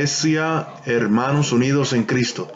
Iglesia Hermanos Unidos en Cristo.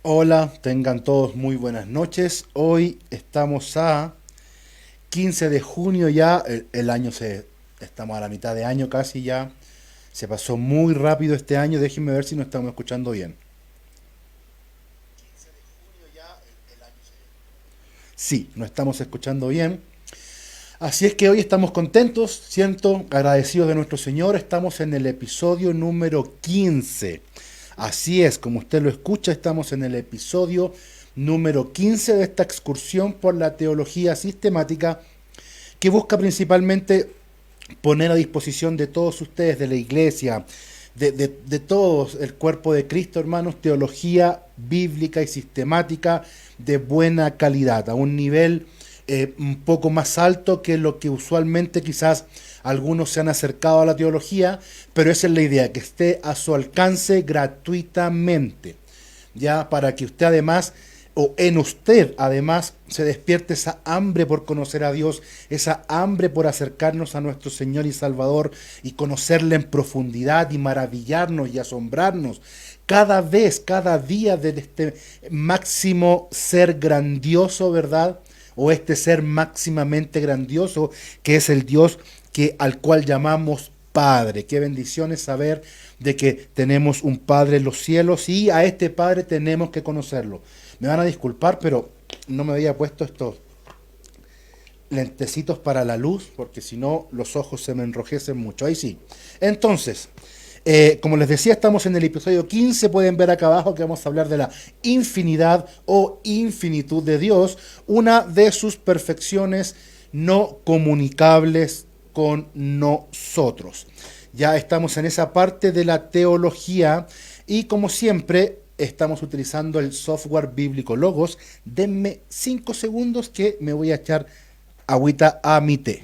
Hola, tengan todos muy buenas noches. Hoy estamos a 15 de junio ya, estamos a la mitad de año casi ya. Se pasó muy rápido este año, déjenme ver si nos estamos escuchando bien. Sí, nos estamos escuchando bien. Así es que hoy estamos contentos, siento, agradecidos de nuestro Señor. Estamos en el episodio número 15. Así es, como usted lo escucha, estamos en el episodio número 15 de esta excursión por la teología sistemática que busca principalmente poner a disposición de todos ustedes, de la iglesia, de todos el cuerpo de Cristo, hermanos, teología bíblica y sistemática de buena calidad, a un nivel un poco más alto que lo que usualmente quizás algunos se han acercado a la teología, pero esa es la idea, que esté a su alcance gratuitamente, ya para que usted además, o en usted además, se despierte esa hambre por conocer a Dios, esa hambre por acercarnos a nuestro Señor y Salvador y conocerle en profundidad y maravillarnos y asombrarnos cada vez, cada día de este máximo ser grandioso, ¿verdad? O este ser máximamente grandioso que es el Dios al cual llamamos Padre. Qué bendición es saber de que tenemos un Padre en los cielos y a este Padre tenemos que conocerlo. Me van a disculpar, pero no me había puesto estos lentecitos para la luz, porque si no los ojos se me enrojecen mucho. Ahí sí. Entonces, como les decía, estamos en el episodio 15, pueden ver acá abajo que vamos a hablar de la infinidad o infinitud de Dios, una de sus perfecciones no comunicables con nosotros. Ya estamos en esa parte de la teología y como siempre estamos utilizando el software bíblico Logos. Denme 5 segundos que me voy a echar agüita a mi té.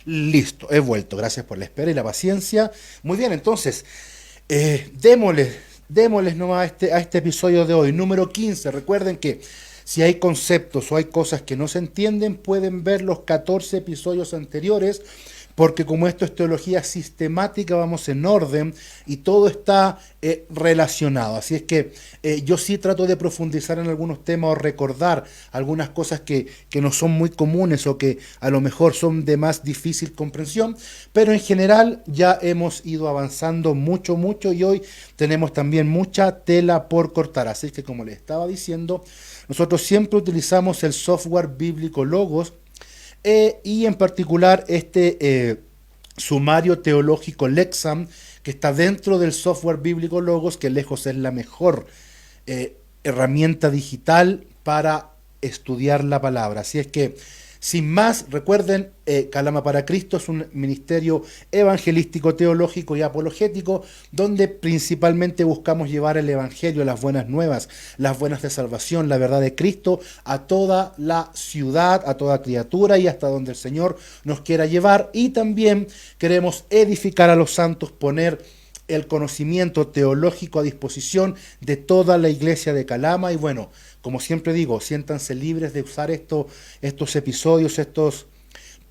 Listo, he vuelto. Gracias por la espera y la paciencia. Muy bien, entonces, démosles nomás a este episodio de hoy, número 15. Recuerden que si hay conceptos o hay cosas que no se entienden, pueden ver los 14 episodios anteriores, porque como esto es teología sistemática, vamos en orden y todo está relacionado. Así es que yo sí trato de profundizar en algunos temas o recordar algunas cosas que no son muy comunes o que a lo mejor son de más difícil comprensión, pero en general ya hemos ido avanzando mucho y hoy tenemos también mucha tela por cortar. Así que como les estaba diciendo, nosotros siempre utilizamos el software bíblico Logos, y en particular este sumario teológico Lexham, que está dentro del software bíblico Logos, que lejos es la mejor herramienta digital para estudiar la palabra. Así es que, sin más, recuerden, Calama para Cristo es un ministerio evangelístico, teológico y apologético, donde principalmente buscamos llevar el evangelio, las buenas nuevas, las buenas de salvación, la verdad de Cristo, a toda la ciudad, a toda criatura y hasta donde el Señor nos quiera llevar. Y también queremos edificar a los santos, poner el conocimiento teológico a disposición de toda la iglesia de Calama. Y bueno, como siempre digo, siéntanse libres de usar estos episodios, estos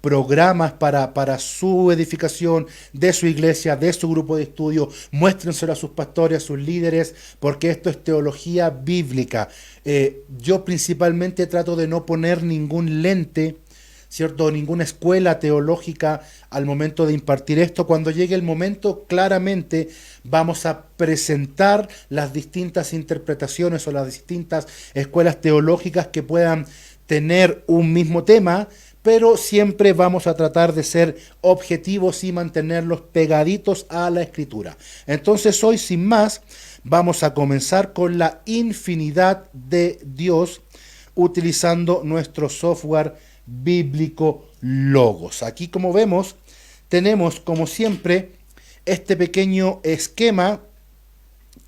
programas para su edificación, de su iglesia, de su grupo de estudio. Muéstrenselo a sus pastores, a sus líderes, porque esto es teología bíblica. Yo principalmente trato de no poner ningún lente, ¿cierto? Ninguna escuela teológica al momento de impartir esto. Cuando llegue el momento, claramente vamos a presentar las distintas interpretaciones o las distintas escuelas teológicas que puedan tener un mismo tema, pero siempre vamos a tratar de ser objetivos y mantenerlos pegaditos a la Escritura. Entonces hoy, sin más, vamos a comenzar con la infinidad de Dios utilizando nuestro software bíblico Logos. Aquí, como vemos, tenemos como siempre este pequeño esquema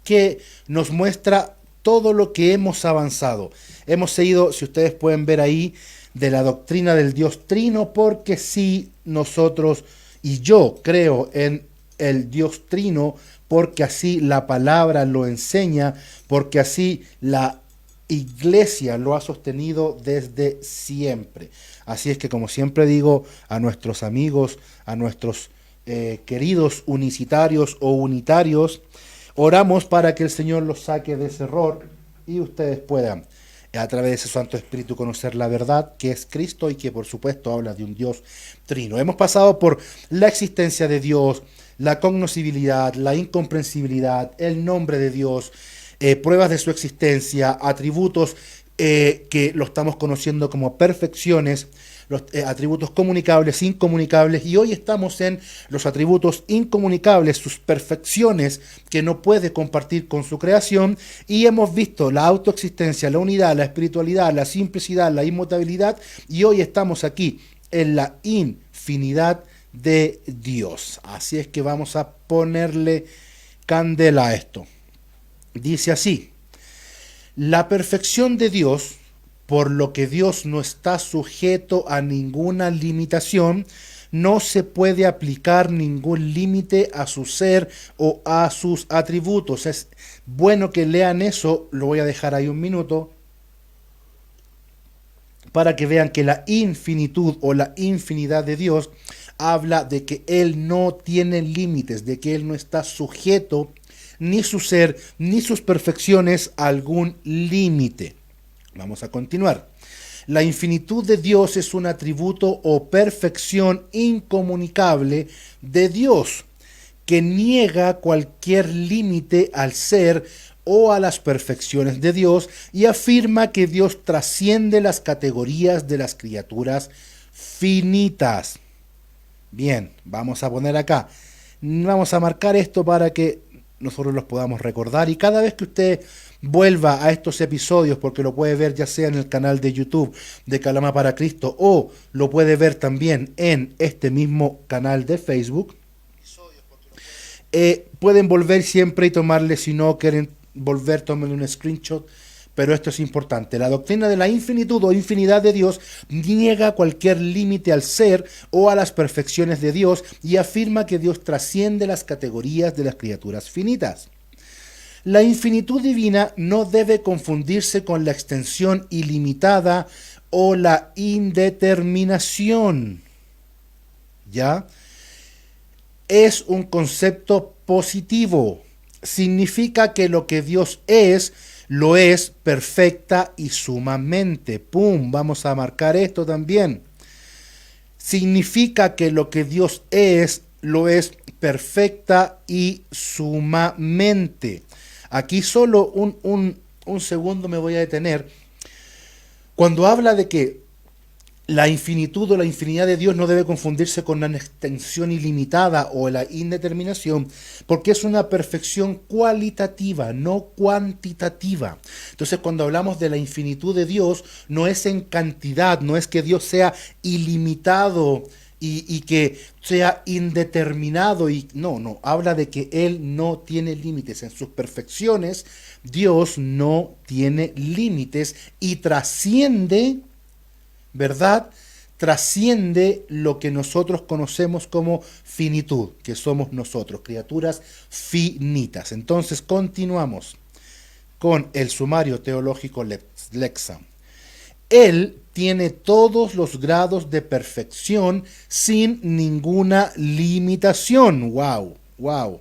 que nos muestra todo lo que hemos avanzado. Hemos seguido, si ustedes pueden ver ahí, de la doctrina del Dios Trino, porque si nosotros, y yo creo en el Dios Trino, porque así la palabra lo enseña, porque así la Iglesia lo ha sostenido desde siempre. Así es que, como siempre digo a nuestros amigos, a nuestros queridos unicitarios o unitarios, oramos para que el Señor los saque de ese error y ustedes puedan, a través de ese Santo Espíritu, conocer la verdad que es Cristo y que por supuesto habla de un Dios trino. Hemos pasado por la existencia de Dios, la cognoscibilidad, la incomprensibilidad, el nombre de Dios, pruebas de su existencia, atributos que lo estamos conociendo como perfecciones, los atributos comunicables, incomunicables, y hoy estamos en los atributos incomunicables, sus perfecciones que no puede compartir con su creación, y hemos visto la autoexistencia, la unidad, la espiritualidad, la simplicidad, la inmutabilidad, y hoy estamos aquí en la infinidad de Dios. Así es que vamos a ponerle candela a esto. Dice así: la perfección de Dios, por lo que Dios no está sujeto a ninguna limitación, no se puede aplicar ningún límite a su ser o a sus atributos. Es bueno que lean eso, lo voy a dejar ahí un minuto, para que vean que la infinitud o la infinidad de Dios habla de que Él no tiene límites, de que Él no está sujeto ni su ser, ni sus perfecciones a algún límite. Vamos a continuar. La infinitud de Dios es un atributo o perfección incomunicable de Dios, que niega cualquier límite al ser o a las perfecciones de Dios y afirma que Dios trasciende las categorías de las criaturas finitas. Bien, vamos a poner acá. Vamos a marcar esto para que nosotros los podamos recordar, y cada vez que usted vuelva a estos episodios, porque lo puede ver ya sea en el canal de YouTube de Calama para Cristo o lo puede ver también en este mismo canal de Facebook, pueden volver siempre y tomarle, si no quieren volver, tómenle un screenshot pero esto es importante. La doctrina de la infinitud o infinidad de Dios niega cualquier límite al ser o a las perfecciones de Dios y afirma que Dios trasciende las categorías de las criaturas finitas. La infinitud divina no debe confundirse con la extensión ilimitada o la indeterminación. ¿Ya? Es un concepto positivo. Significa que lo que Dios es, lo es perfecta y sumamente. ¡Pum! Vamos a marcar esto también. Significa que lo que Dios es, lo es perfecta y sumamente. Aquí solo un segundo me voy a detener. Cuando habla de que la infinitud o la infinidad de Dios no debe confundirse con una extensión ilimitada o la indeterminación, porque es una perfección cualitativa, no cuantitativa. Entonces, cuando hablamos de la infinitud de Dios, no es en cantidad, no es que Dios sea ilimitado y que sea indeterminado. No, habla de que Él no tiene límites. En sus perfecciones, Dios no tiene límites y trasciende, ¿verdad? Trasciende lo que nosotros conocemos como finitud, que somos nosotros, criaturas finitas. Entonces continuamos con el sumario teológico Lexham. Él tiene todos los grados de perfección sin ninguna limitación. ¡Wow! ¡Wow!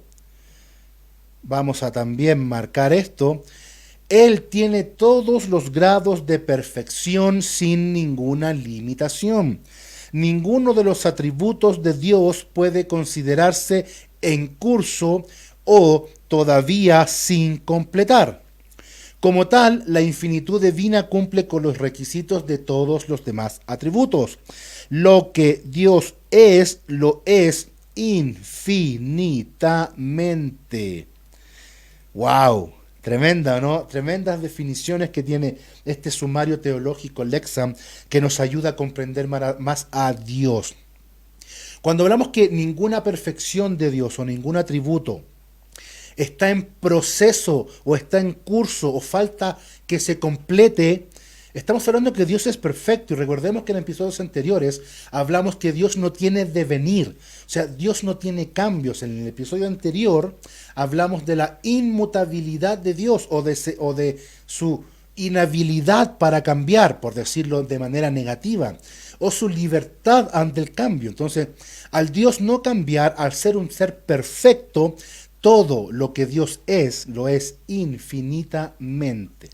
Vamos a también marcar esto. Él tiene todos los grados de perfección sin ninguna limitación. Ninguno de los atributos de Dios puede considerarse en curso o todavía sin completar. Como tal, la infinitud divina cumple con los requisitos de todos los demás atributos. Lo que Dios es, lo es infinitamente. ¡Wow! Tremenda, ¿no? Tremendas definiciones que tiene este sumario teológico Lexham que nos ayuda a comprender más a Dios. Cuando hablamos que ninguna perfección de Dios o ningún atributo está en proceso o está en curso o falta que se complete, estamos hablando que Dios es perfecto. Y recordemos que en episodios anteriores hablamos que Dios no tiene devenir, o sea, Dios no tiene cambios. En el episodio anterior hablamos de la inmutabilidad de Dios o de su inhabilidad para cambiar, por decirlo de manera negativa, o su libertad ante el cambio. Entonces, al Dios no cambiar, al ser un ser perfecto, todo lo que Dios es, lo es infinitamente.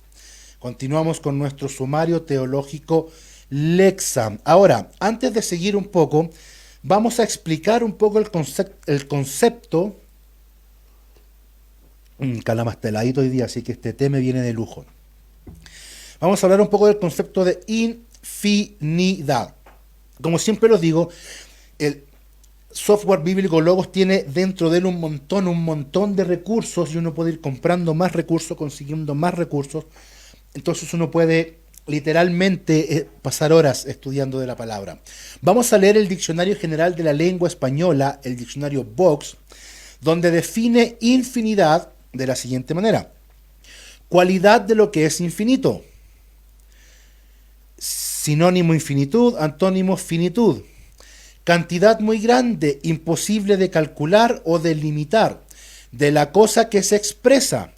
Continuamos con nuestro sumario teológico Lexham. Ahora, antes de seguir un poco, vamos a explicar un poco el concepto. Calamasteladito hoy día, así que este té me viene de lujo. Vamos a hablar un poco del concepto de infinidad. Como siempre lo digo, el software bíblico Logos tiene dentro de él un montón de recursos y uno puede ir comprando más recursos, consiguiendo más recursos. Entonces uno puede literalmente pasar horas estudiando de la palabra. Vamos a leer el Diccionario General de la Lengua Española, el diccionario Vox, donde define infinidad de la siguiente manera: cualidad de lo que es infinito. Sinónimo infinitud, antónimo finitud. Cantidad muy grande, imposible de calcular o de limitar, de la cosa que se expresa.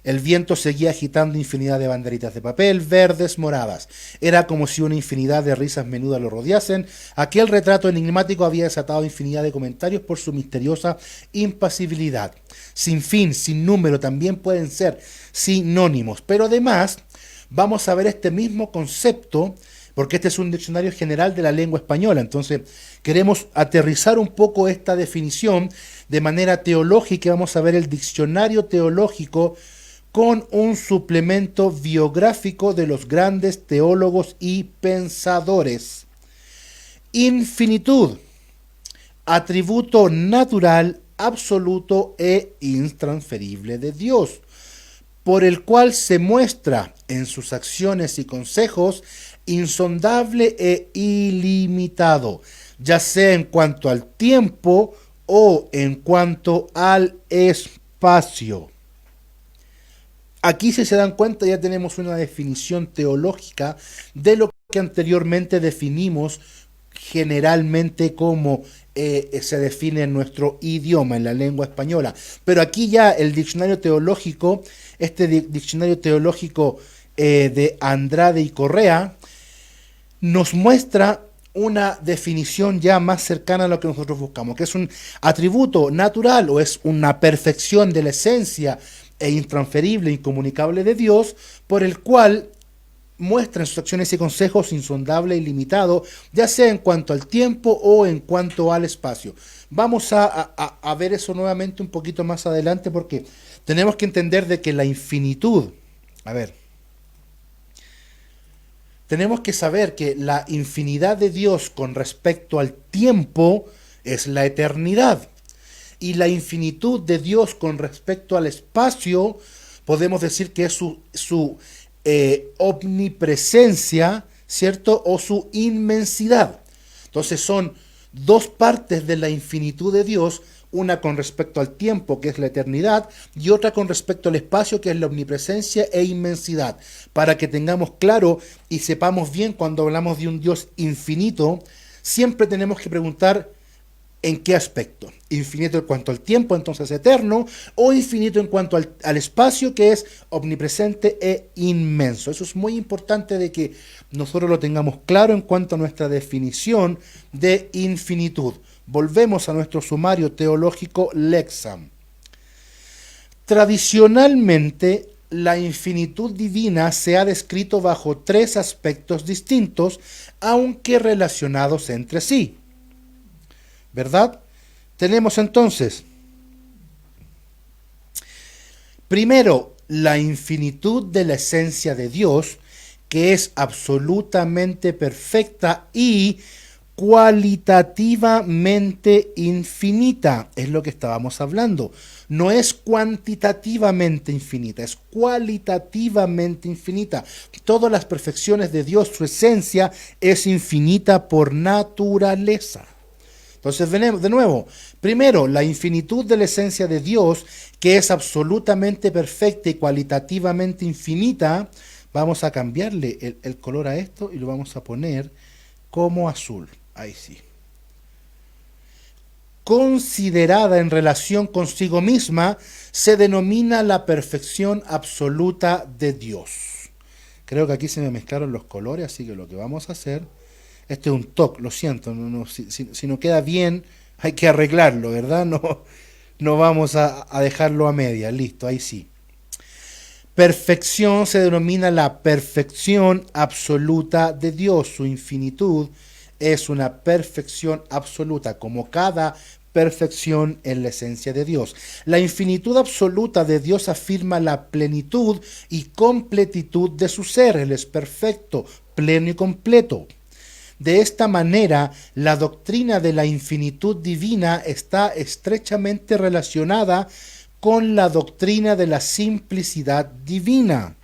El viento seguía agitando infinidad de banderitas de papel, verdes, moradas. Era como si una infinidad de risas menudas lo rodeasen. Aquel retrato enigmático había desatado infinidad de comentarios por su misteriosa impasibilidad. Sin fin, sin número, también pueden ser sinónimos. Pero además, vamos a ver este mismo concepto, porque este es un diccionario general de la lengua española. Entonces, queremos aterrizar un poco esta definición de manera teológica. Vamos a ver el diccionario teológico con un suplemento biográfico de los grandes teólogos y pensadores. Infinitud, atributo natural, absoluto e intransferible de Dios, por el cual se muestra en sus acciones y consejos insondable e ilimitado, ya sea en cuanto al tiempo o en cuanto al espacio. Aquí, si se dan cuenta, ya tenemos una definición teológica de lo que anteriormente definimos generalmente como se define en nuestro idioma, en la lengua española. Pero aquí ya el diccionario teológico, diccionario teológico de Andrade y Correa, nos muestra una definición ya más cercana a lo que nosotros buscamos, que es un atributo natural o es una perfección de la esencia e intransferible, incomunicable de Dios, por el cual muestra en sus acciones y consejos insondable y limitado, ya sea en cuanto al tiempo o en cuanto al espacio. Vamos a ver eso nuevamente un poquito más adelante, porque tenemos que entender de que la infinitud, tenemos que saber que la infinidad de Dios con respecto al tiempo es la eternidad. Y la infinitud de Dios con respecto al espacio, podemos decir que es su omnipresencia, ¿cierto? O su inmensidad. Entonces son dos partes de la infinitud de Dios, una con respecto al tiempo, que es la eternidad, y otra con respecto al espacio, que es la omnipresencia e inmensidad, para que tengamos claro y sepamos bien cuando hablamos de un Dios infinito, siempre tenemos que preguntar ¿en qué aspecto? Infinito en cuanto al tiempo, entonces eterno, o infinito en cuanto al espacio, que es omnipresente e inmenso. Eso es muy importante de que nosotros lo tengamos claro en cuanto a nuestra definición de infinitud. Volvemos a nuestro sumario teológico Lexham. Tradicionalmente, la infinitud divina se ha descrito bajo tres aspectos distintos, aunque relacionados entre sí. ¿Verdad? Tenemos entonces, primero, la infinitud de la esencia de Dios, que es absolutamente perfecta y cualitativamente infinita. Es lo que estábamos hablando. No es cuantitativamente infinita, es cualitativamente infinita. Todas las perfecciones de Dios, su esencia, es infinita por naturaleza. Entonces, de nuevo, primero, la infinitud de la esencia de Dios, que es absolutamente perfecta y cualitativamente infinita. Vamos a cambiarle el color a esto y lo vamos a poner como azul. Ahí sí. Considerada en relación consigo misma, se denomina la perfección absoluta de Dios. Creo que aquí se me mezclaron los colores, así que lo que vamos a hacer... Este es un toque, lo siento, si no queda bien, hay que arreglarlo, ¿verdad? No vamos a dejarlo a media, listo, ahí sí. Perfección se denomina la perfección absoluta de Dios. Su infinitud es una perfección absoluta, como cada perfección en la esencia de Dios. La infinitud absoluta de Dios afirma la plenitud y completitud de su ser. Él es perfecto, pleno y completo. De esta manera, la doctrina de la infinitud divina está estrechamente relacionada con la doctrina de la simplicidad divina.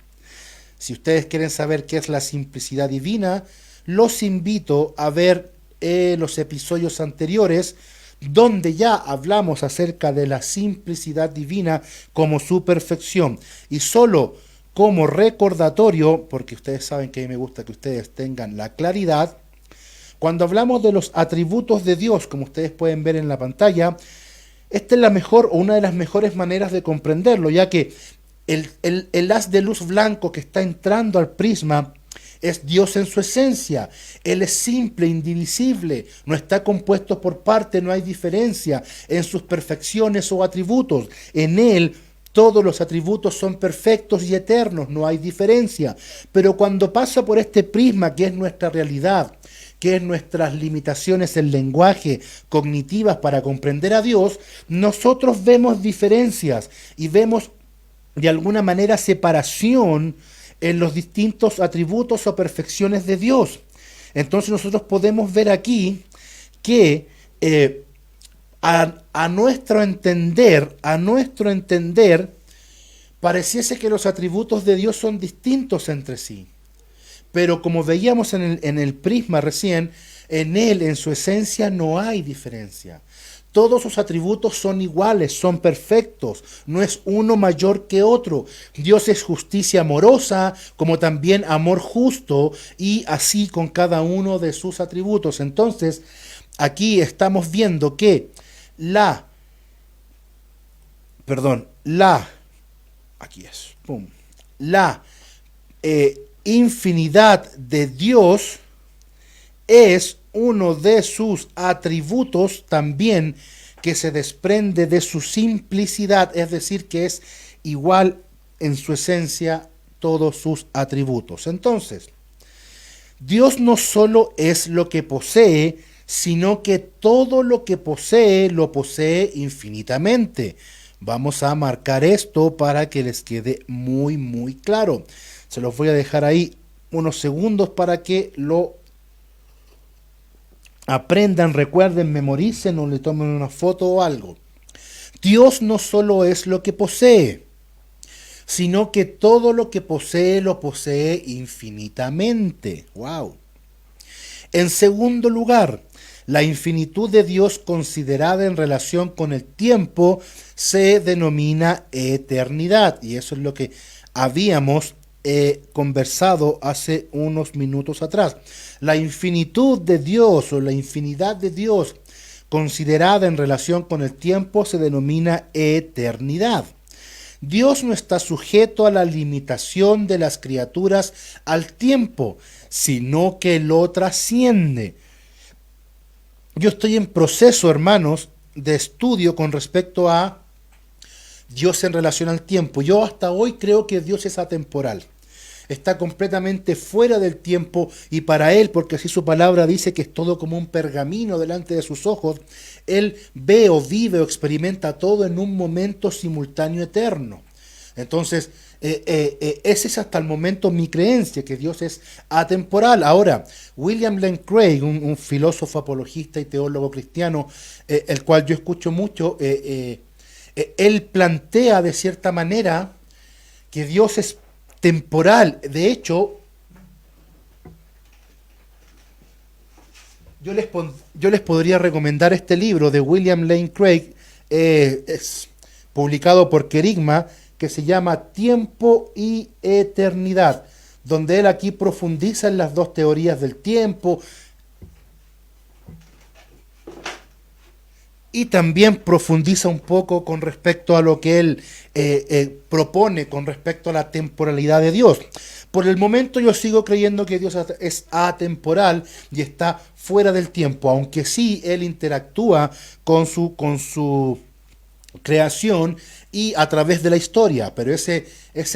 Si ustedes quieren saber qué es la simplicidad divina, los invito a ver los episodios anteriores, donde ya hablamos acerca de la simplicidad divina como su perfección. Y solo como recordatorio, porque ustedes saben que a mí me gusta que ustedes tengan la claridad, cuando hablamos de los atributos de Dios, como ustedes pueden ver en la pantalla, esta es la mejor o una de las mejores maneras de comprenderlo, ya que el haz de luz blanco que está entrando al prisma es Dios en su esencia. Él es simple, indivisible, no está compuesto por partes, no hay diferencia en sus perfecciones o atributos. En Él todos los atributos son perfectos y eternos, no hay diferencia. Pero cuando pasa por este prisma que es nuestra realidad, que es nuestras limitaciones en lenguaje cognitivas para comprender a Dios, nosotros vemos diferencias y vemos de alguna manera separación en los distintos atributos o perfecciones de Dios. Entonces nosotros podemos ver aquí que a nuestro entender, pareciese que los atributos de Dios son distintos entre sí. Pero como veíamos en el prisma recién, en Él, en su esencia, no hay diferencia. Todos sus atributos son iguales, son perfectos. No es uno mayor que otro. Dios es justicia amorosa, como también amor justo, y así con cada uno de sus atributos. Entonces, aquí estamos viendo que la infinidad de Dios es uno de sus atributos también que se desprende de su simplicidad, es decir, que es igual en su esencia todos sus atributos. Entonces, Dios no solo es lo que posee, sino que todo lo que posee lo posee infinitamente. Vamos a marcar esto para que les quede muy, muy claro. Se los voy a dejar ahí unos segundos para que lo aprendan, recuerden, memoricen o le tomen una foto o algo. Dios no solo es lo que posee, sino que todo lo que posee lo posee infinitamente. ¡Wow! En segundo lugar, la infinitud de Dios considerada en relación con el tiempo se denomina eternidad. Y eso es lo que habíamos conversado hace unos minutos atrás. La infinitud de Dios o la infinidad de Dios considerada en relación con el tiempo se denomina eternidad. Dios no está sujeto a la limitación de las criaturas al tiempo, sino que lo trasciende. Yo estoy en proceso, hermanos, de estudio con respecto a Dios en relación al tiempo. Yo hasta hoy creo que Dios es atemporal. Está completamente fuera del tiempo y para Él, porque así su palabra dice que es todo como un pergamino delante de sus ojos, Él ve o vive o experimenta todo en un momento simultáneo eterno. Entonces, ese es hasta el momento mi creencia, que Dios es atemporal. Ahora, William Lane Craig, un filósofo apologista y teólogo cristiano, el cual yo escucho mucho, él plantea de cierta manera que Dios es temporal. De hecho, yo les podría recomendar este libro de William Lane Craig, es publicado por Querigma, que se llama Tiempo y Eternidad, donde él aquí profundiza en las dos teorías del tiempo y también profundiza un poco con respecto a lo que él propone con respecto a la temporalidad de Dios. Por el momento yo sigo creyendo que Dios es atemporal y está fuera del tiempo, aunque sí Él interactúa con su creación y a través de la historia, pero ese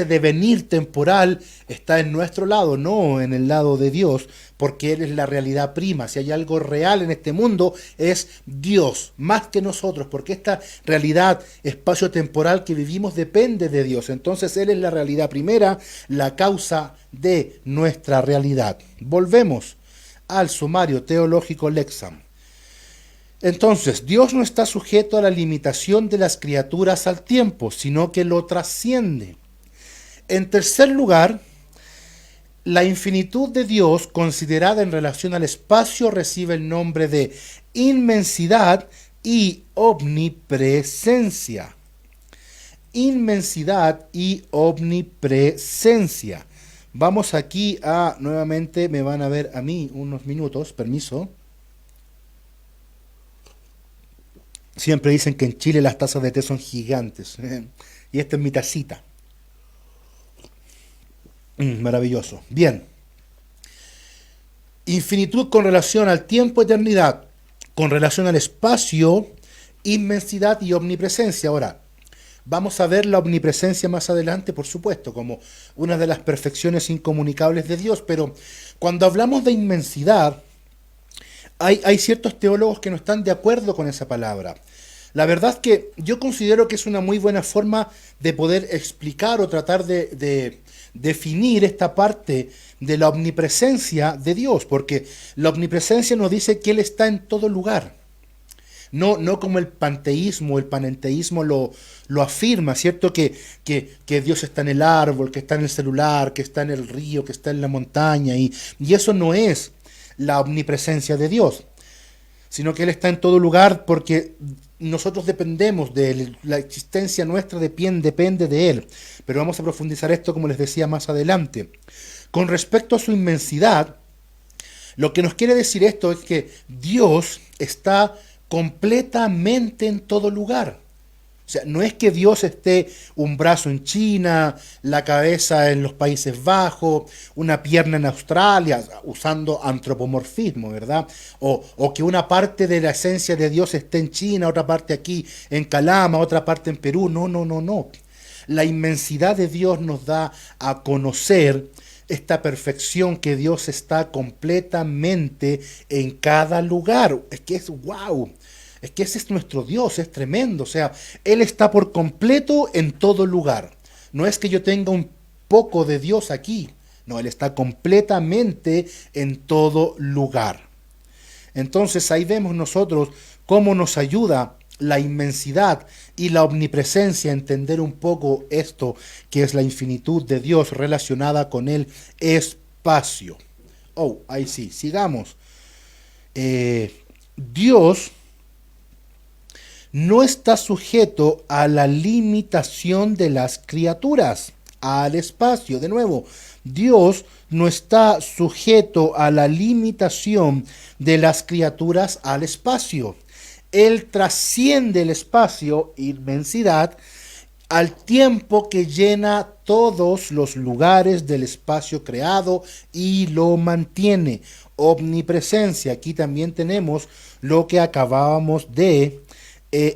devenir temporal está en nuestro lado, no en el lado de Dios, porque Él es la realidad prima. Si hay algo real en este mundo es Dios, más que nosotros, porque esta realidad espacio-temporal que vivimos depende de Dios. Entonces Él es la realidad primera, la causa de nuestra realidad. Volvemos al sumario teológico Lexham. Entonces, Dios no está sujeto a la limitación de las criaturas al tiempo, sino que lo trasciende. En tercer lugar, la infinitud de Dios, considerada en relación al espacio, recibe el nombre de inmensidad y omnipresencia. Inmensidad y omnipresencia. Vamos aquí nuevamente me van a ver a mí unos minutos, permiso. Siempre dicen que en Chile las tazas de té son gigantes. Y esta es mi tacita. Maravilloso. Bien. Infinitud con relación al tiempo, eternidad. Con relación al espacio, inmensidad y omnipresencia. Ahora, vamos a ver la omnipresencia más adelante, por supuesto, como una de las perfecciones incomunicables de Dios. Pero cuando hablamos de inmensidad, hay ciertos teólogos que no están de acuerdo con esa palabra. La verdad es que yo considero que es una muy buena forma de poder explicar o tratar de definir esta parte de la omnipresencia de Dios, porque la omnipresencia nos dice que Él está en todo lugar. No como el panteísmo, el panenteísmo lo afirma, ¿cierto? Que Dios está en el árbol, que está en el celular, que está en el río, que está en la montaña, y eso no es la omnipresencia de Dios, sino que Él está en todo lugar porque nosotros dependemos de Él, la existencia nuestra depende de Él. Pero vamos a profundizar esto, como les decía, más adelante. Con respecto a su inmensidad, lo que nos quiere decir esto es que Dios está completamente en todo lugar. O sea, no es que Dios esté un brazo en China, la cabeza en los Países Bajos, una pierna en Australia, usando antropomorfismo, ¿verdad? O que una parte de la esencia de Dios esté en China, otra parte aquí en Calama, otra parte en Perú. No, no, no, no. La inmensidad de Dios nos da a conocer esta perfección, que Dios está completamente en cada lugar. Es que es wow. Es que ese es nuestro Dios, es tremendo. O sea, Él está por completo en todo lugar. No es que yo tenga un poco de Dios aquí. No, Él está completamente en todo lugar. Entonces ahí vemos nosotros cómo nos ayuda la inmensidad y la omnipresencia a entender un poco esto que es la infinitud de Dios relacionada con el espacio. Oh, ahí sí, sigamos. Dios no está sujeto a la limitación de las criaturas, al espacio. De nuevo, Dios no está sujeto a la limitación de las criaturas al espacio. Él trasciende el espacio, inmensidad, al tiempo que llena todos los lugares del espacio creado y lo mantiene. Omnipresencia. Aquí también tenemos lo que acabábamos de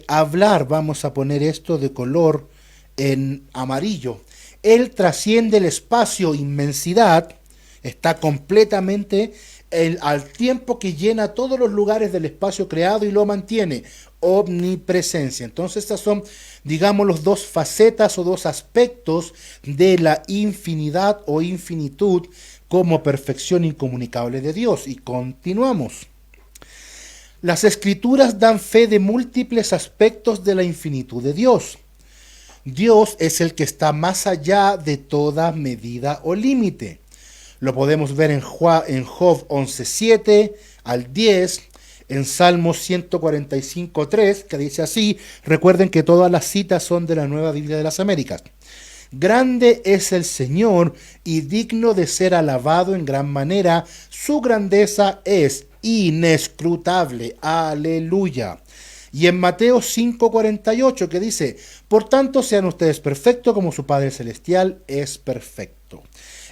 hablar. Vamos a poner esto de color en amarillo. Él trasciende el espacio, inmensidad, está completamente al tiempo que llena todos los lugares del espacio creado y lo mantiene. Omnipresencia. Entonces estas son, digamos, los dos facetas o dos aspectos de la infinidad o infinitud como perfección incomunicable de Dios. Y continuamos. Las Escrituras dan fe de múltiples aspectos de la infinitud de Dios. Dios es el que está más allá de toda medida o límite. Lo podemos ver en Job 11:7 al 10, en Salmos 145:3, que dice así. Recuerden que todas las citas son de la Nueva Biblia de las Américas. Grande es el Señor y digno de ser alabado en gran manera. Su grandeza es inescrutable. Aleluya. Y en Mateo 5:48 que dice: por tanto sean ustedes perfectos como su Padre Celestial es perfecto.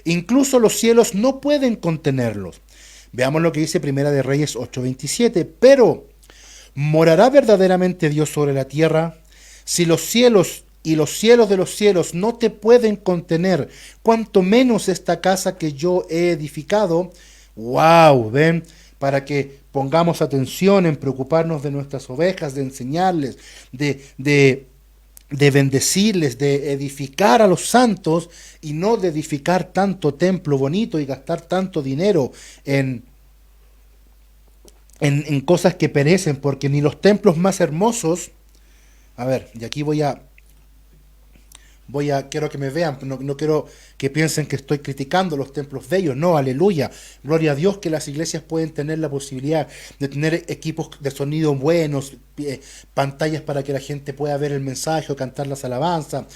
Incluso los cielos no pueden contenerlos. Veamos lo que dice Primera de Reyes 8:27. Pero, ¿morará verdaderamente Dios sobre la tierra? Si los cielos y los cielos de los cielos no te pueden contener, cuanto menos esta casa que yo he edificado. ¡Wow! ¿Ven? Para que pongamos atención en preocuparnos de nuestras ovejas, de enseñarles, de bendecirles, de edificar a los santos y no de edificar tanto templo bonito y gastar tanto dinero en cosas que perecen, porque ni los templos más hermosos, a ver, y aquí quiero que me vean, no quiero que piensen que estoy criticando los templos bellos, no, aleluya, gloria a Dios que las iglesias pueden tener la posibilidad de tener equipos de sonido buenos, pantallas para que la gente pueda ver el mensaje o cantar las alabanzas,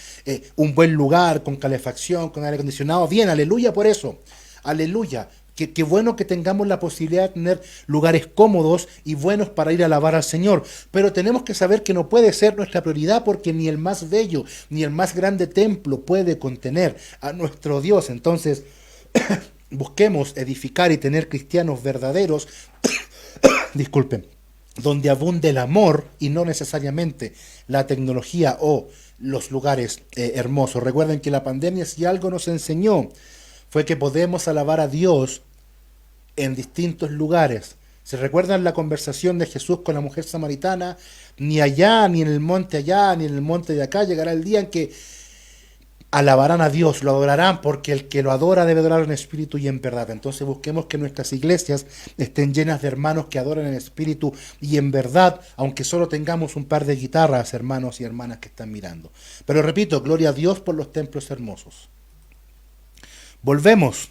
un buen lugar con calefacción, con aire acondicionado, bien, aleluya por eso, aleluya. Qué bueno que tengamos la posibilidad de tener lugares cómodos y buenos para ir a alabar al Señor. Pero tenemos que saber que no puede ser nuestra prioridad, porque ni el más bello ni el más grande templo puede contener a nuestro Dios. Entonces, busquemos edificar y tener cristianos verdaderos, disculpen, donde abunde el amor y no necesariamente la tecnología o los lugares hermosos. Recuerden que la pandemia, si algo nos enseñó, fue que podemos alabar a Dios en distintos lugares. ¿Se recuerdan la conversación de Jesús con la mujer samaritana? Ni allá, ni en el monte allá, ni en el monte de acá llegará el día en que alabarán a Dios, lo adorarán, porque el que lo adora debe adorar en espíritu y en verdad. Entonces busquemos que nuestras iglesias estén llenas de hermanos que adoren en espíritu y en verdad, aunque solo tengamos un par de guitarras, hermanos y hermanas que están mirando. Pero repito, gloria a Dios por los templos hermosos. Volvemos.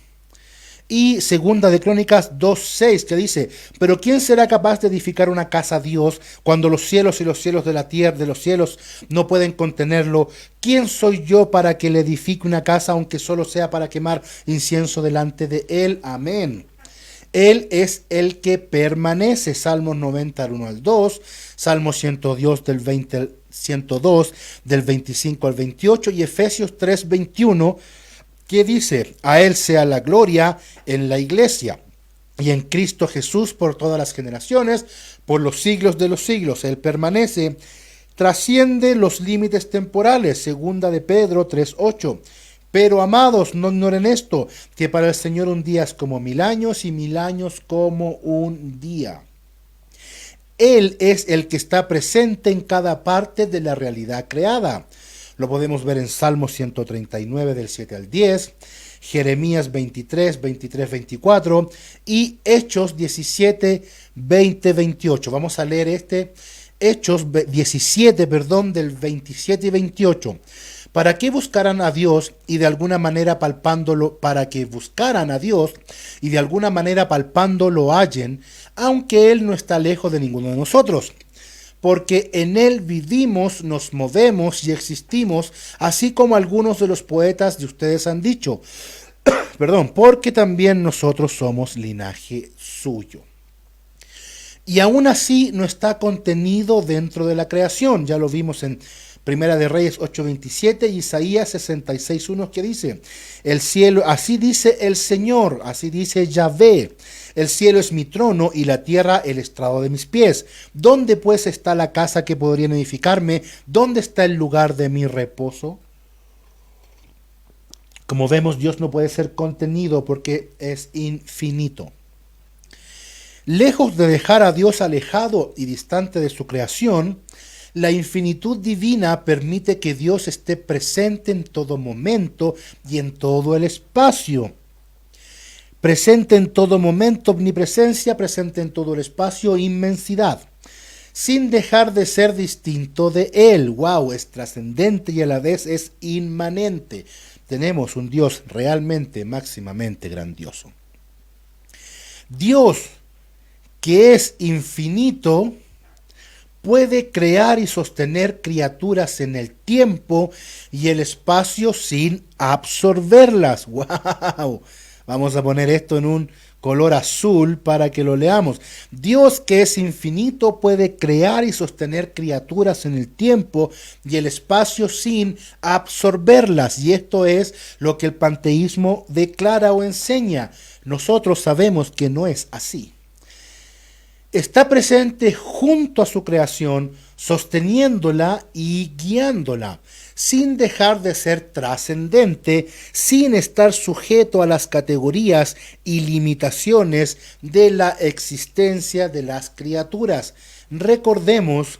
Y segunda de Crónicas 2:6 que dice, pero ¿quién será capaz de edificar una casa a Dios cuando los cielos y los cielos de la tierra, de los cielos, no pueden contenerlo? ¿Quién soy yo para que le edifique una casa, aunque solo sea para quemar incienso delante de él? Amén. Él es el que permanece. Salmos 90, 1 al 2, Salmos 102 del 102 del 25 al 28 y Efesios 3, 21, que dice, a Él sea la gloria en la iglesia y en Cristo Jesús por todas las generaciones, por los siglos de los siglos. Él permanece, trasciende los límites temporales. Segunda de Pedro 3, 8. Pero amados, no ignoren esto, que para el Señor un día es como 1000 años y 1000 años como un día. Él es el que está presente en cada parte de la realidad creada. Lo podemos ver en Salmos 139 del 7 al 10, Jeremías 23, 23, 24 y Hechos 17, 20, 28. Vamos a leer Hechos 17, del 27 y 28. ¿Para qué buscarán a Dios y de alguna manera palpándolo, para que buscaran a Dios y de alguna manera palpando lo hallen, aunque Él no está lejos de ninguno de nosotros? Porque en Él vivimos, nos movemos y existimos, así como algunos de los poetas de ustedes han dicho. Porque también nosotros somos linaje suyo. Y aún así no está contenido dentro de la creación. Ya lo vimos en Primera de Reyes 8:27 y Isaías 66:1 que dice, el cielo, así dice el Señor, así dice Yahvé, el cielo es mi trono y la tierra el estrado de mis pies. ¿Dónde pues está la casa que podrían edificarme? ¿Dónde está el lugar de mi reposo? Como vemos, Dios no puede ser contenido porque es infinito. Lejos de dejar a Dios alejado y distante de su creación, la infinitud divina permite que Dios esté presente en todo momento y en todo el espacio. Presente en todo momento, omnipresencia, presente en todo el espacio, inmensidad. Sin dejar de ser distinto de Él. ¡Wow! Es trascendente y a la vez es inmanente. Tenemos un Dios realmente, máximamente grandioso. Dios, que es infinito, puede crear y sostener criaturas en el tiempo y el espacio sin absorberlas. ¡Wow! Vamos a poner esto en un color azul para que lo leamos. Dios, que es infinito, puede crear y sostener criaturas en el tiempo y el espacio sin absorberlas. Y esto es lo que el panteísmo declara o enseña. Nosotros sabemos que no es así. Está presente junto a su creación, sosteniéndola y guiándola, sin dejar de ser trascendente, sin estar sujeto a las categorías y limitaciones de la existencia de las criaturas. Recordemos,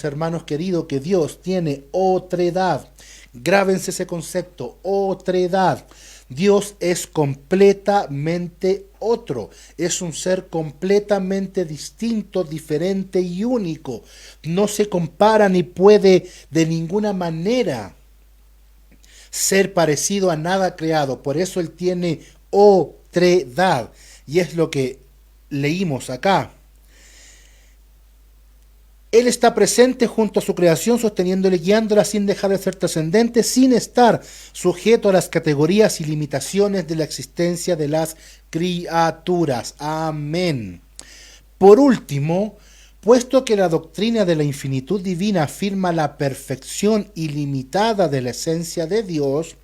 hermanos queridos, que Dios tiene otredad. Grábense ese concepto, otredad. Dios es completamente otro, es un ser completamente distinto, diferente y único. No se compara ni puede de ninguna manera ser parecido a nada creado. Por eso Él tiene otredad. Y es lo que leímos acá. Él está presente junto a su creación, sosteniéndola y guiándola sin dejar de ser trascendente, sin estar sujeto a las categorías y limitaciones de la existencia de las criaturas. Amén. Por último, puesto que la doctrina de la infinitud divina afirma la perfección ilimitada de la esencia de Dios,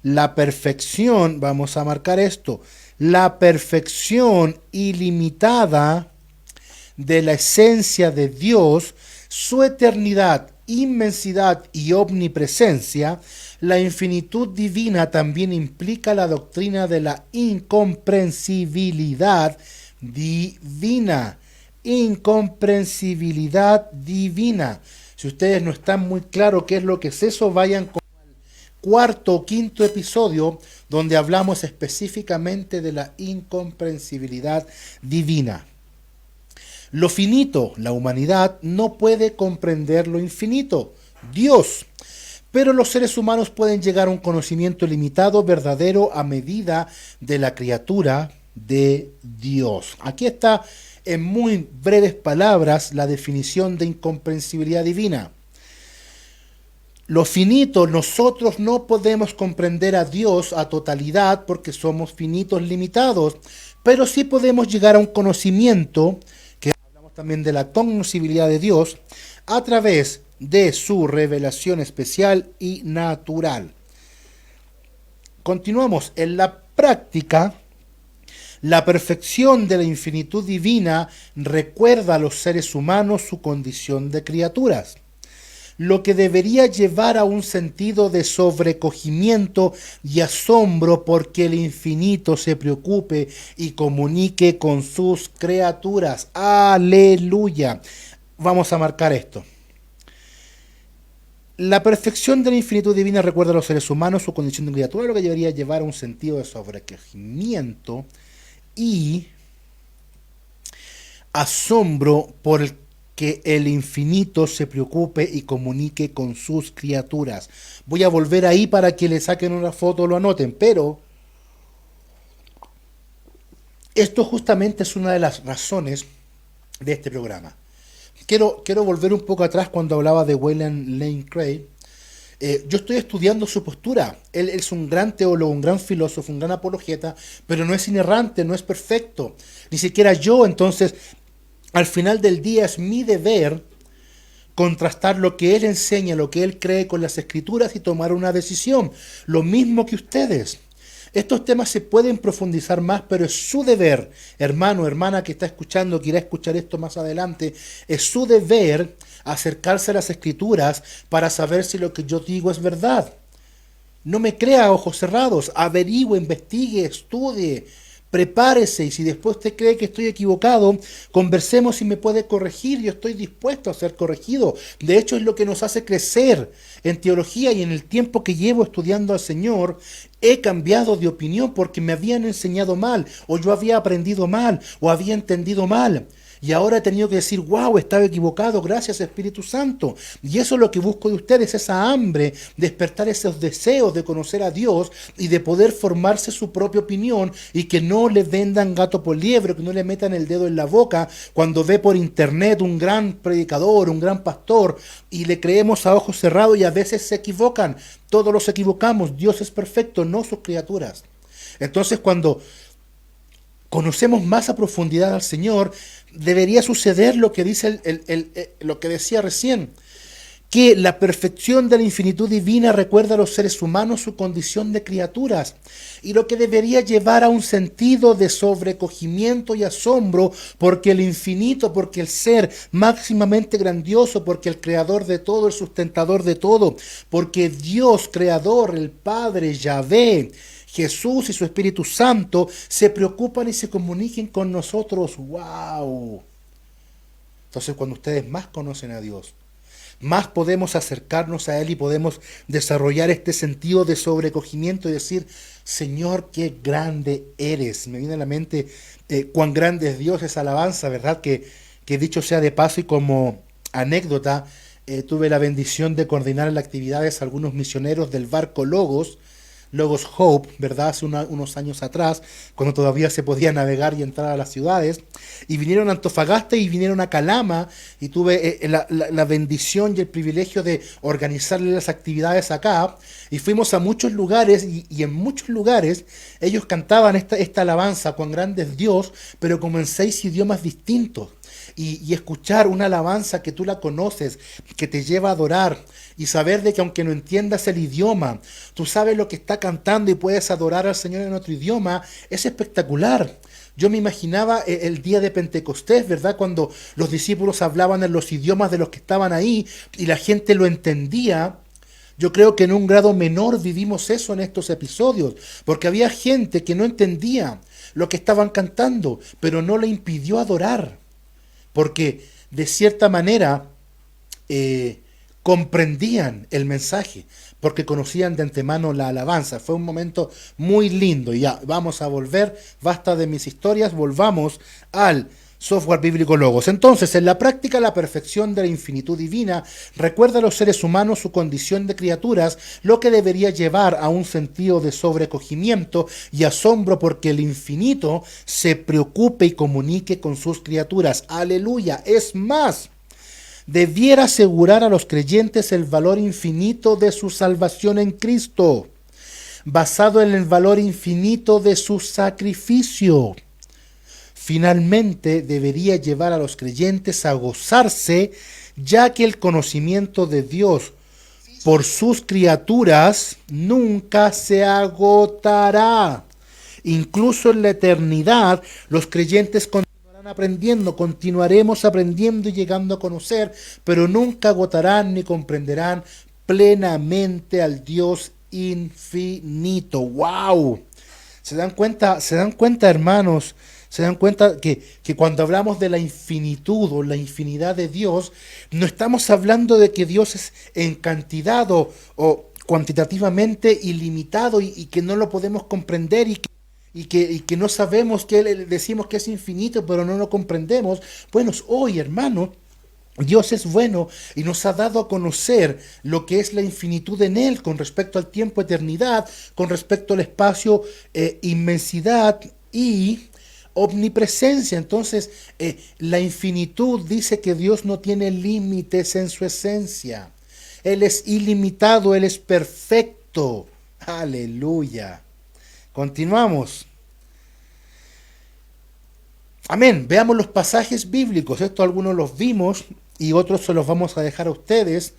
la perfección, vamos a marcar esto, la perfección ilimitada de la esencia de Dios, su eternidad, inmensidad y omnipresencia, la infinitud divina también implica la doctrina de la incomprensibilidad divina. Incomprensibilidad divina. Si ustedes no están muy claros qué es lo que es eso, vayan con el cuarto o quinto episodio donde hablamos específicamente de la incomprensibilidad divina. Lo finito, la humanidad, no puede comprender lo infinito, Dios. pero los seres humanos pueden llegar a un conocimiento limitado, verdadero, a medida de la criatura de Dios. Aquí está, en muy breves palabras, la definición de incomprensibilidad divina. Lo finito, nosotros no podemos comprender a Dios a totalidad porque somos finitos, limitados, pero sí podemos llegar a un conocimiento, que hablamos también de la cognoscibilidad de Dios, a través de su revelación especial y natural. Continuamos. En la práctica, la perfección de la infinitud divina recuerda a los seres humanos su condición de criaturas, lo que debería llevar a un sentido de sobrecogimiento y asombro porque el infinito se preocupe y comunique con sus criaturas. ¡Aleluya! Vamos a marcar esto. La perfección de la infinitud divina recuerda a los seres humanos su condición de criatura, lo que debería llevar a un sentido de sobrecogimiento y asombro por el que el infinito se preocupe y comunique con sus criaturas. Voy a volver ahí para que le saquen una foto o lo anoten, pero esto justamente es una de las razones de este programa. Quiero volver un poco atrás cuando hablaba de William Lane Craig. Yo estoy estudiando su postura. Él es un gran teólogo, un gran filósofo, un gran apologeta, pero no es inerrante, no es perfecto. Ni siquiera yo. Entonces, al final del día es mi deber contrastar lo que él enseña, lo que él cree con las escrituras y tomar una decisión. Lo mismo que ustedes. Estos temas se pueden profundizar más, pero es su deber, hermano, hermana que está escuchando, que irá a escuchar esto más adelante, es su deber acercarse a las escrituras para saber si lo que yo digo es verdad. No me crea a ojos cerrados, averigüe, investigue, estudie, prepárese, y si después usted cree que estoy equivocado, conversemos si me puede corregir. Yo estoy dispuesto a ser corregido. De hecho, es lo que nos hace crecer en teología, y en el tiempo que llevo estudiando al Señor, he cambiado de opinión porque me habían enseñado mal, o yo había aprendido mal, o había entendido mal. Y ahora he tenido que decir, wow, estaba equivocado, gracias Espíritu Santo. Y eso es lo que busco de ustedes, esa hambre, despertar esos deseos de conocer a Dios y de poder formarse su propia opinión, y que no le vendan gato por liebre, que no le metan el dedo en la boca cuando ve por internet un gran predicador, un gran pastor, y le creemos a ojos cerrados y a veces se equivocan. Todos los equivocamos, Dios es perfecto, no sus criaturas. Entonces, cuando conocemos más a profundidad al Señor, debería suceder lo que dice lo que decía recién, que la perfección de la infinitud divina recuerda a los seres humanos su condición de criaturas, y lo que debería llevar a un sentido de sobrecogimiento y asombro porque el infinito, porque el ser máximamente grandioso, porque el creador de todo, el sustentador de todo, porque Dios creador, el Padre Yahvé, Jesús y su Espíritu Santo se preocupan y se comuniquen con nosotros. ¡Wow! Entonces, cuando ustedes más conocen a Dios, más podemos acercarnos a Él y podemos desarrollar este sentido de sobrecogimiento y decir, Señor, qué grande eres. Me viene a la mente cuán grande es Dios, esa alabanza, ¿verdad? Que dicho sea de paso y como anécdota, tuve la bendición de coordinar en las actividades a algunos misioneros del barco Logos Hope, ¿verdad? Hace unos años atrás, cuando todavía se podía navegar y entrar a las ciudades, y vinieron a Antofagasta y vinieron a Calama, y tuve la bendición y el privilegio de organizarles las actividades acá, y fuimos a muchos lugares, y en muchos lugares ellos cantaban esta alabanza, cuán grande es Dios, pero como en 6 idiomas distintos. Y escuchar una alabanza que tú la conoces, que te lleva a adorar, y saber de que aunque no entiendas el idioma, tú sabes lo que está cantando y puedes adorar al Señor en otro idioma, es espectacular. Yo me imaginaba el día de Pentecostés, ¿verdad? Cuando los discípulos hablaban en los idiomas de los que estaban ahí y la gente lo entendía. Yo creo que en un grado menor vivimos eso en estos episodios, porque había gente que no entendía lo que estaban cantando, pero no le impidió adorar, porque de cierta manera comprendían el mensaje, porque conocían de antemano la alabanza. Fue un momento muy lindo. Y ya, vamos a volver, basta de mis historias, volvamos al Software Bíblico Logos. Entonces, en la práctica, la perfección de la infinitud divina recuerda a los seres humanos su condición de criaturas, lo que debería llevar a un sentido de sobrecogimiento y asombro porque el infinito se preocupe y comunique con sus criaturas. Aleluya. Es más, debiera asegurar a los creyentes el valor infinito de su salvación en Cristo, basado en el valor infinito de su sacrificio. Finalmente, debería llevar a los creyentes a gozarse, ya que el conocimiento de Dios por sus criaturas nunca se agotará. Incluso en la eternidad, los creyentes continuarán aprendiendo, continuaremos aprendiendo y llegando a conocer, pero nunca agotarán ni comprenderán plenamente al Dios infinito. ¡Wow! ¿Se dan cuenta, hermanos? Se dan cuenta que cuando hablamos de la infinitud o la infinidad de Dios, no estamos hablando de que Dios es en cantidad o cuantitativamente ilimitado y que no lo podemos comprender y que no sabemos, que decimos que es infinito, pero no lo comprendemos. Bueno, hoy, hermano, Dios es bueno y nos ha dado a conocer lo que es la infinitud en Él con respecto al tiempo, eternidad, con respecto al espacio, inmensidad y omnipresencia. Entonces, la infinitud dice que Dios no tiene límites en su esencia. Él es ilimitado, Él es perfecto. Aleluya. Continuamos. Amén. Veamos los pasajes bíblicos. Esto algunos los vimos y otros se los vamos a dejar a ustedes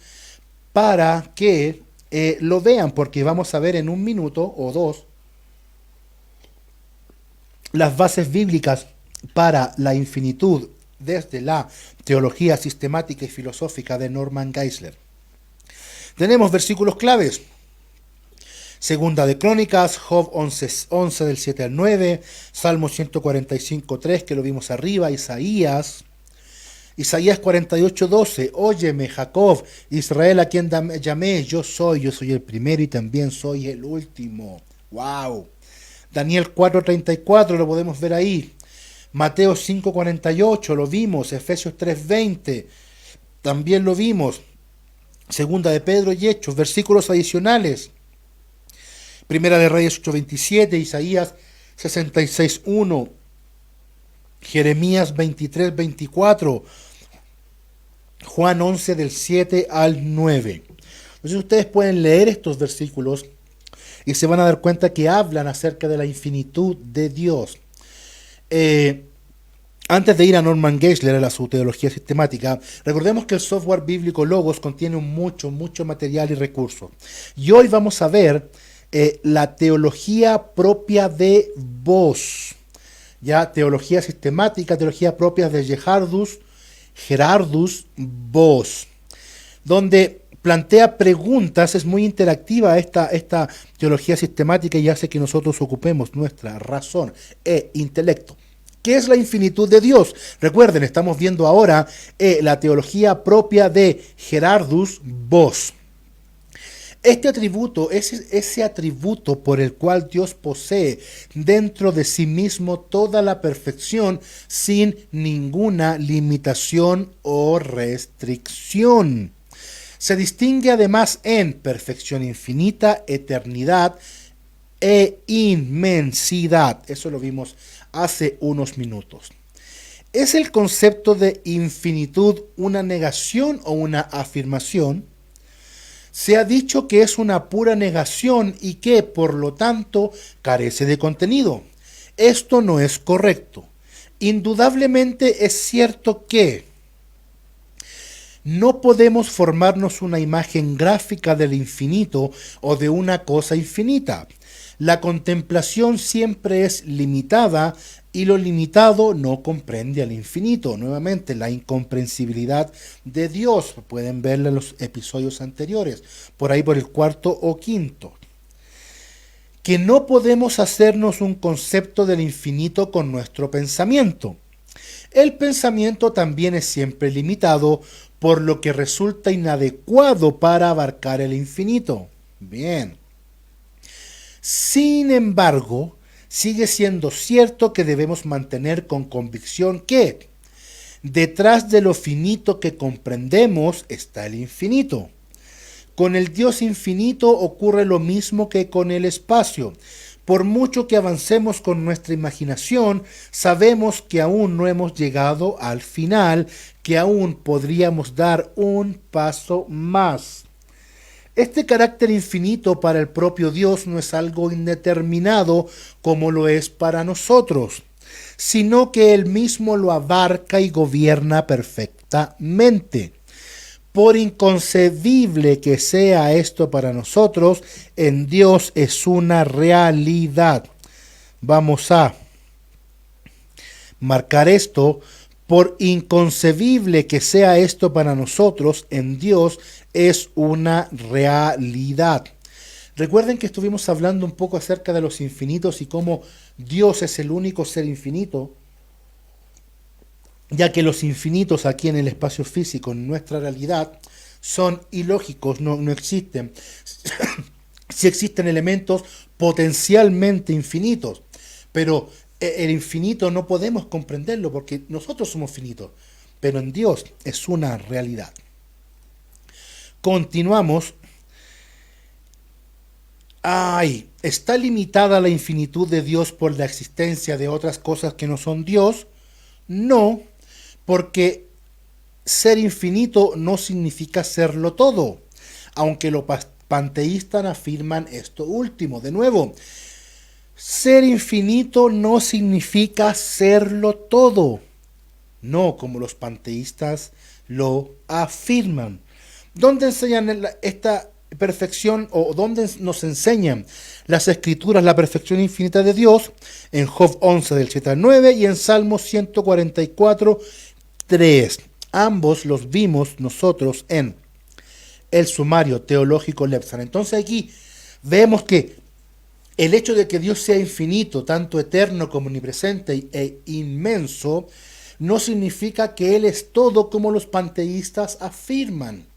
para que lo vean, porque vamos a ver en un minuto o dos las bases bíblicas para la infinitud desde la teología sistemática y filosófica de Norman Geisler. Tenemos versículos claves. Segunda de Crónicas, Job 11 del 7 al 9, Salmo 145:3, que lo vimos arriba, Isaías 48:12, óyeme Jacob, Israel a quien llamé, yo soy el primero y también soy el último. ¡Wow! Daniel 4:34, lo podemos ver ahí. Mateo 5:48, lo vimos. Efesios 3:20, también lo vimos. Segunda de Pedro y Hechos, versículos adicionales. Primera de Reyes 8:27, Isaías 66:1, Jeremías 23:24, Juan 11 del 7 al 9. Entonces ustedes pueden leer estos versículos y se van a dar cuenta que hablan acerca de la infinitud de Dios. Antes de ir a Norman Geisler, a su teología sistemática, recordemos que el software bíblico Logos contiene mucho material y recursos. Y hoy vamos a ver la teología propia de Vos. Ya, teología sistemática, teología propia de Gerardus Vos, donde plantea preguntas. Es muy interactiva esta teología sistemática y hace que nosotros ocupemos nuestra razón e intelecto. ¿Qué es la infinitud de Dios? Recuerden, estamos viendo ahora la teología propia de Gerardus Vos. Este atributo es ese atributo por el cual Dios posee dentro de sí mismo toda la perfección sin ninguna limitación o restricción. Se distingue además en perfección infinita, eternidad e inmensidad. Eso lo vimos hace unos minutos. ¿Es el concepto de infinitud una negación o una afirmación? Se ha dicho que es una pura negación y que, por lo tanto, carece de contenido. Esto no es correcto. Indudablemente es cierto que no podemos formarnos una imagen gráfica del infinito o de una cosa infinita. La contemplación siempre es limitada y lo limitado no comprende al infinito. Nuevamente, la incomprensibilidad de Dios. Pueden verla en los episodios anteriores, por ahí por el 4º o 5º. Que no podemos hacernos un concepto del infinito con nuestro pensamiento. El pensamiento también es siempre limitado, por lo que resulta inadecuado para abarcar el infinito. Bien. Sin embargo, sigue siendo cierto que debemos mantener con convicción que Detrás de lo finito que comprendemos está el infinito. Con el Dios infinito ocurre lo mismo que con el espacio. Por mucho que avancemos con nuestra imaginación, sabemos que aún no hemos llegado al final, que aún podríamos dar un paso más. Este carácter infinito para el propio Dios no es algo indeterminado como lo es para nosotros, sino que Él mismo lo abarca y gobierna perfectamente. Por inconcebible que sea esto para nosotros, en Dios es una realidad. Vamos a marcar esto. Por inconcebible que sea esto para nosotros, en Dios es una realidad. Recuerden que estuvimos hablando un poco acerca de los infinitos y cómo Dios es el único ser infinito, ya que los infinitos aquí en el espacio físico, en nuestra realidad, son ilógicos, no existen. Sí existen elementos potencialmente infinitos, pero el infinito no podemos comprenderlo porque nosotros somos finitos, pero en Dios es una realidad. Continuamos. ¿Está limitada la infinitud de Dios por la existencia de otras cosas que no son Dios? No, porque ser infinito no significa serlo todo, aunque los panteístas afirman esto último. De nuevo, ser infinito no significa serlo todo, no como los panteístas lo afirman. ¿Dónde enseñan esta perfección o dónde nos enseñan las escrituras la perfección infinita de Dios? En Job 11 del 7 al 9 y en Salmos 144, 3. Ambos los vimos nosotros en el sumario teológico Lepsan. Entonces aquí vemos que el hecho de que Dios sea infinito, tanto eterno como omnipresente e inmenso, no significa que Él es todo como los panteístas afirman.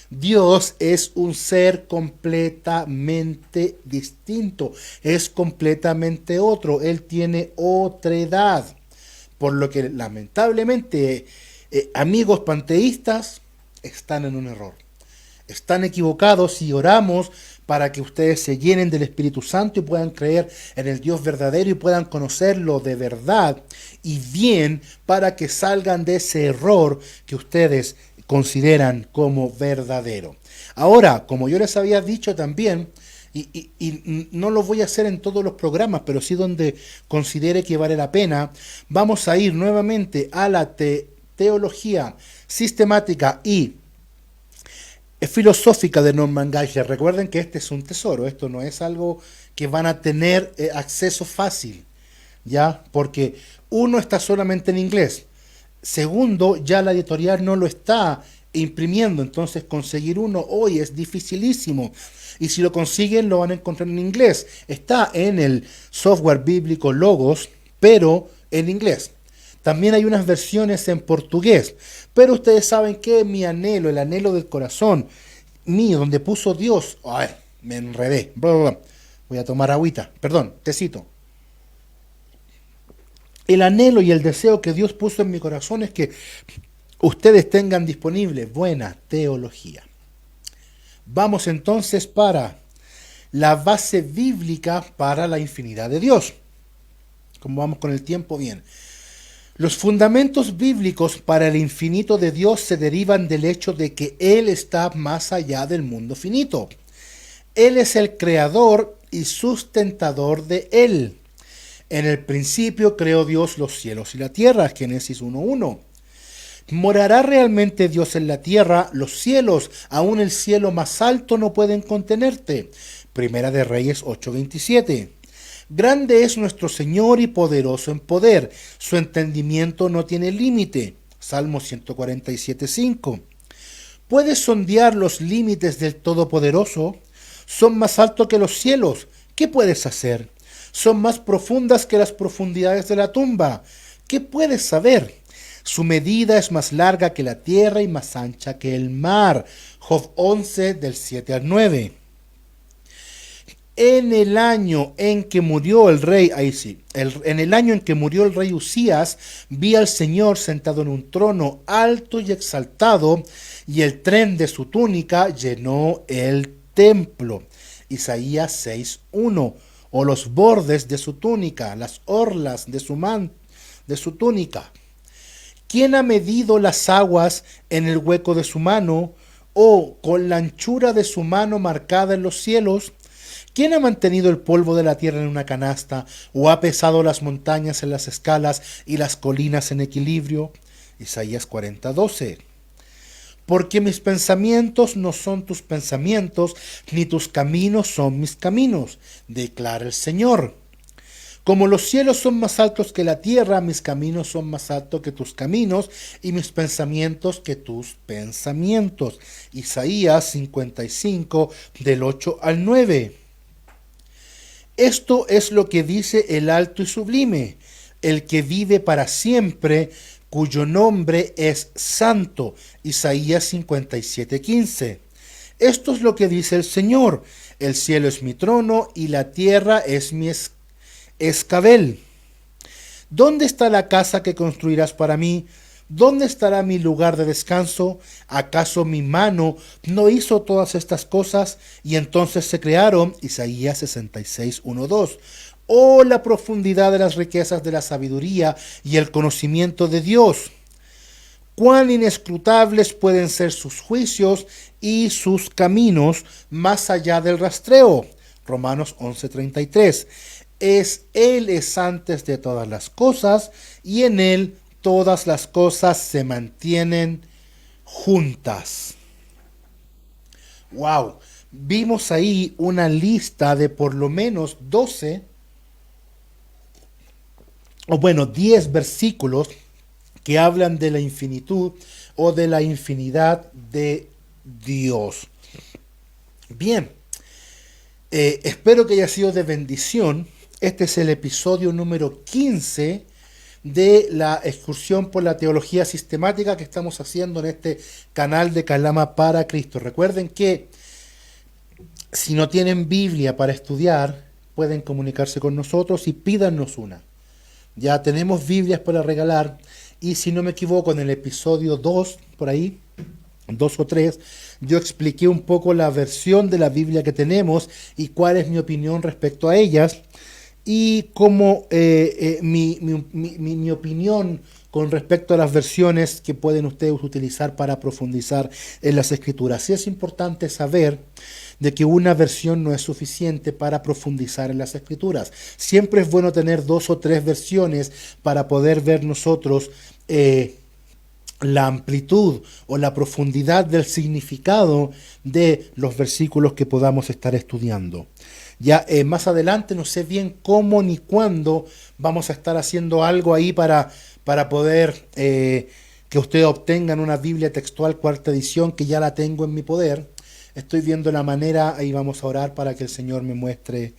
Dios es un ser completamente distinto, es completamente otro, Él tiene otra edad. Por lo que lamentablemente, amigos panteístas, están en un error. Están equivocados y oramos para que ustedes se llenen del Espíritu Santo y puedan creer en el Dios verdadero y puedan conocerlo de verdad y bien para que salgan de ese error que ustedes consideran como verdadero. Ahora, como yo les había dicho también, y no lo voy a hacer en todos los programas, pero sí donde considere que vale la pena, vamos a ir nuevamente a la teología sistemática y filosófica de Norman Geisler. Recuerden que este es un tesoro, esto no es algo que van a tener acceso fácil, ¿ya? Porque uno está solamente en inglés. Segundo, ya la editorial no lo está imprimiendo, entonces conseguir uno hoy es dificilísimo. Y si lo consiguen, lo van a encontrar en inglés. Está en el software bíblico Logos, pero en inglés. También hay unas versiones en portugués. Pero ustedes saben que mi anhelo, el anhelo del corazón mío, donde puso Dios... Ay, me enredé. Bla, bla, bla. Voy a tomar agüita. Perdón, tecito. El anhelo y el deseo que Dios puso en mi corazón es que ustedes tengan disponible buena teología. Vamos entonces para la base bíblica para la infinidad de Dios. Como vamos con el tiempo, bien. Los fundamentos bíblicos para el infinito de Dios se derivan del hecho de que Él está más allá del mundo finito. Él es el creador y sustentador de Él. En el principio creó Dios los cielos y la tierra, Génesis 1:1. ¿Morará realmente Dios en la tierra? Los cielos, aún el cielo más alto, no pueden contenerte. Primera de Reyes 8:27. Grande es nuestro Señor y poderoso en poder. Su entendimiento no tiene límite. Salmo 147:5. ¿Puedes sondear los límites del Todopoderoso? Son más altos que los cielos. ¿Qué puedes hacer? Son más profundas que las profundidades de la tumba. ¿Qué puedes saber? Su medida es más larga que la tierra y más ancha que el mar. Job 11 del 7 al 9. En el año en que murió el rey, en el año en que murió el rey Usías, vi al Señor sentado en un trono alto y exaltado, y el tren de su túnica llenó el templo. Isaías 6:1. O los bordes de su túnica, las orlas de su túnica. ¿Quién ha medido las aguas en el hueco de su mano, o con la anchura de su mano marcada en los cielos? ¿Quién ha mantenido el polvo de la tierra en una canasta, o ha pesado las montañas en las escalas y las colinas en equilibrio? Isaías 40:12. Porque mis pensamientos no son tus pensamientos, ni tus caminos son mis caminos, declara el Señor. Como los cielos son más altos que la tierra, mis caminos son más altos que tus caminos, y mis pensamientos que tus pensamientos. Isaías 55, del 8 al 9. Esto es lo que dice el alto y sublime, el que vive para siempre, cuyo nombre es Santo. Isaías 57:15. Esto es lo que dice el Señor: el cielo es mi trono y la tierra es mi escabel. ¿Dónde está la casa que construirás para mí? ¿Dónde estará mi lugar de descanso? ¿Acaso mi mano no hizo todas estas cosas y entonces se crearon? Isaías 66:1-2. Oh, la profundidad de las riquezas de la sabiduría y el conocimiento de Dios. Cuán inescrutables pueden ser sus juicios y sus caminos más allá del rastreo. Romanos 11:33. Él es antes de todas las cosas, y en Él todas las cosas se mantienen juntas. Wow, vimos ahí una lista de por lo menos 10 versículos que hablan de la infinitud o de la infinidad de Dios. Bien, espero que haya sido de bendición. Este es el episodio número 15 de la excursión por la teología sistemática que estamos haciendo en este canal de Calama para Cristo. Recuerden que si no tienen Biblia para estudiar, pueden comunicarse con nosotros y pídanos una. Ya tenemos Biblias para regalar, y si no me equivoco, en el episodio 2, por ahí, 2 o 3, yo expliqué un poco la versión de la Biblia que tenemos y cuál es mi opinión respecto a ellas, y cómo mi opinión con respecto a las versiones que pueden ustedes utilizar para profundizar en las Escrituras. Sí es importante saber de que una versión no es suficiente para profundizar en las Escrituras. Siempre es bueno tener 2 o 3 versiones para poder ver nosotros la amplitud o la profundidad del significado de los versículos que podamos estar estudiando. Ya más adelante, no sé bien cómo ni cuándo, vamos a estar haciendo algo ahí para poder que ustedes obtengan una Biblia textual 4ª edición, que ya la tengo en mi poder. Estoy viendo la manera, ahí vamos a orar para que el Señor me muestre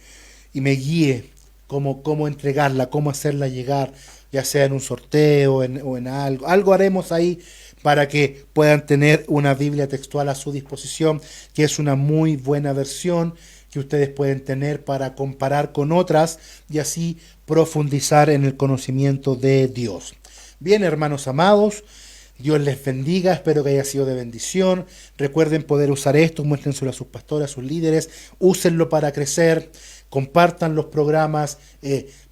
y me guíe cómo entregarla, cómo hacerla llegar, ya sea en un sorteo o en algo. Algo haremos ahí para que puedan tener una Biblia textual a su disposición, que es una muy buena versión que ustedes pueden tener para comparar con otras y así profundizar en el conocimiento de Dios. Bien, hermanos amados, Dios les bendiga, espero que haya sido de bendición. Recuerden poder usar esto, muéstrenselo a sus pastores, a sus líderes, úsenlo para crecer, compartan los programas,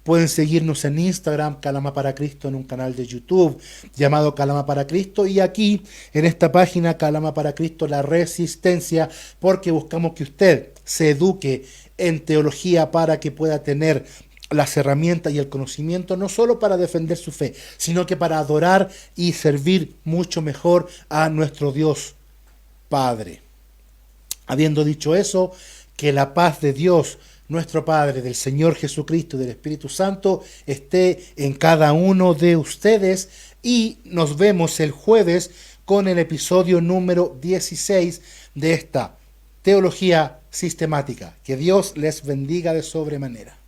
pueden seguirnos en Instagram, Calama para Cristo, en un canal de YouTube llamado Calama para Cristo, y aquí en esta página Calama para Cristo, La Resistencia, porque buscamos que usted se eduque en teología para que pueda tener las herramientas y el conocimiento, no solo para defender su fe, sino que para adorar y servir mucho mejor a nuestro Dios Padre. Habiendo dicho eso, que la paz de Dios, nuestro Padre, del Señor Jesucristo y del Espíritu Santo esté en cada uno de ustedes, y nos vemos el jueves con el episodio número 16 de esta teología sistemática. Que Dios les bendiga de sobremanera.